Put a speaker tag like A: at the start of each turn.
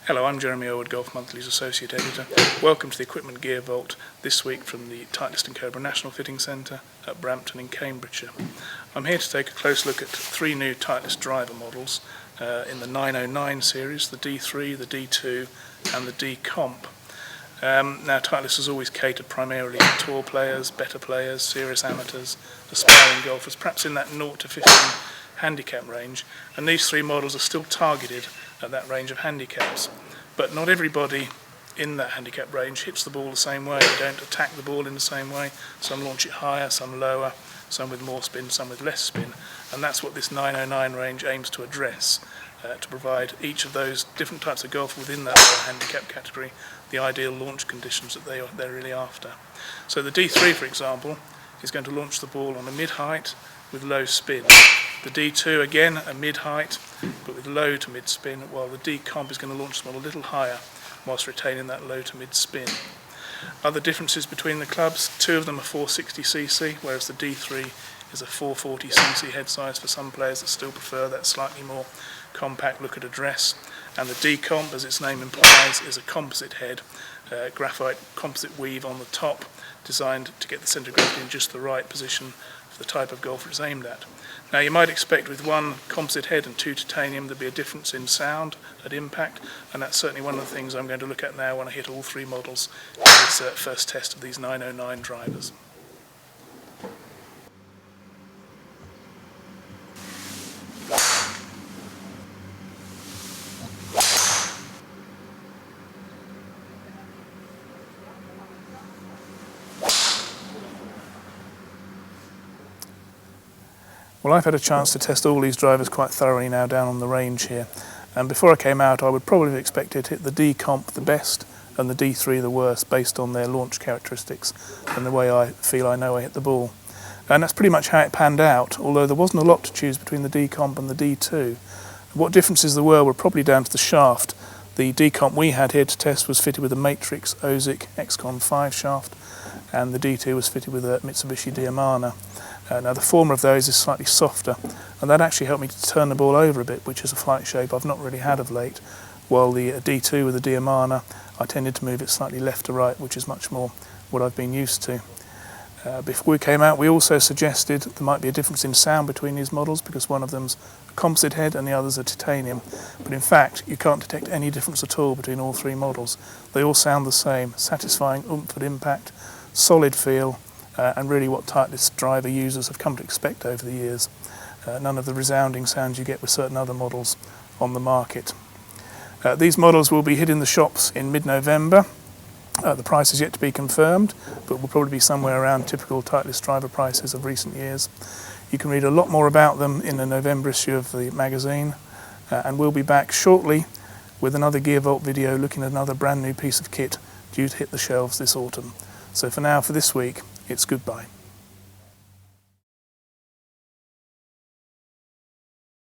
A: Hello, I'm Jeremy Owood, Golf Monthly's Associate Editor. Welcome to the Equipment Gear Vault this week from the Titleist and Cobra National Fitting Centre at Brampton in Cambridgeshire. I'm here to take a close look at three new Titleist driver models in the 909 series, the D3, the D2 and the D Comp. Now Titleist has always catered primarily to tour players, better players, serious amateurs, aspiring golfers, perhaps in that 0 to 15 handicap range, and these three models are still targeted at that range of handicaps. But not everybody in that handicap range hits the ball the same way. They don't attack the ball in the same way. Some launch it higher, some lower, some with more spin, some with less spin, and that's what this 909 range aims to address, to provide each of those different types of golf within that lower handicap category the ideal launch conditions that they're really after. So the D3, for example, is going to launch the ball on a mid-height with low spin. The D2, again, a mid-height, but with low to mid-spin, while the D Comp is going to launch the ball a little higher, whilst retaining that low to mid-spin. Other differences between the clubs, two of them are 460cc, whereas the D3 is a 440cc head size for some players that still prefer that slightly more compact look at a dress. And the D Comp, as its name implies, is a composite head, graphite composite weave on the top, designed to get the centre of gravity in just the right position for the type of golfer it's aimed at. Now you might expect with one composite head and two titanium there'd be a difference in sound at impact, and that's certainly one of the things I'm going to look at now when I hit all three models in this first test of these 909 drivers. Well, I've had a chance to test all these drivers quite thoroughly now down on the range here, and before I came out I would probably have expected to hit the D Comp the best and the D3 the worst based on their launch characteristics and the way I feel I know I hit the ball. And that's pretty much how it panned out, although there wasn't a lot to choose between the D Comp and the D2. What differences there were probably down to the shaft. The D Comp we had here to test was fitted with a Matrix Ozic XCon 5 shaft, and the D2 was fitted with a Mitsubishi Diamana. Now the former of those is slightly softer, and that actually helped me to turn the ball over a bit, which is a flight shape I've not really had of late, while the D2 with the Diamana, I tended to move it slightly left to right, which is much more what I've been used to. Before we came out we also suggested there might be a difference in sound between these models because one of them's a composite head and the other's a titanium, but in fact you can't detect any difference at all between all three models. They all sound the same, satisfying oomph at impact, solid feel, and really what Titleist driver users have come to expect over the years. None of the resounding sounds you get with certain other models on the market. These models will be hitting the shops in mid-November. The price is yet to be confirmed, but will probably be somewhere around typical Titleist driver prices of recent years. You can read a lot more about them in the November issue of the magazine, and we'll be back shortly with another Gear Vault video looking at another brand new piece of kit due to hit the shelves this autumn. So for now, for this week, it's goodbye.